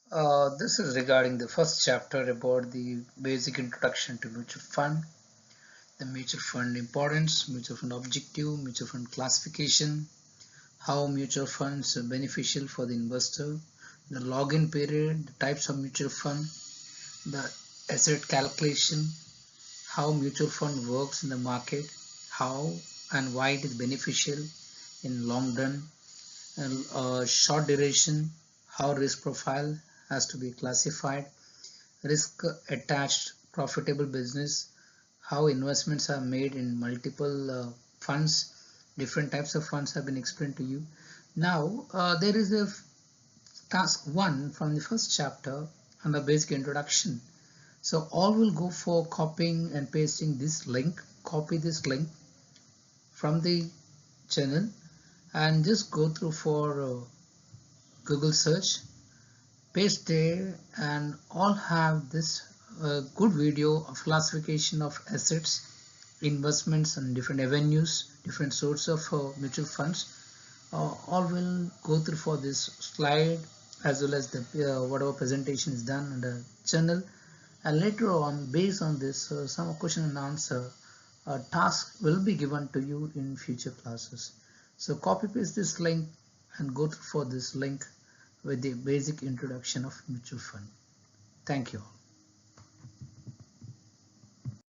This is regarding the first chapter about the basic introduction to mutual fund, the mutual fund importance, mutual fund objective, mutual fund classification, how mutual funds are beneficial for the investor, the login period, the types of mutual fund, the asset calculation, how mutual fund works in the market, how and why it is beneficial in long run, and short duration, how risk profile has to be classified, risk attached profitable business, how investments are made in multiple funds, different types of funds have been explained to you. Now there is a task 1 from the first chapter and the basic introduction. So all will go for copying and pasting this link. Copy this link from the channel and just go through for Google search, paste there, and all have this good video of classification of assets, investments, and different avenues, different sorts of mutual funds. All will go through for this slide as well as the whatever presentation is done on the channel, and later on based on this some question and answer task will be given to you in future classes. So copy paste this link and go for this link with the basic introduction of mutual fund. Thank you all.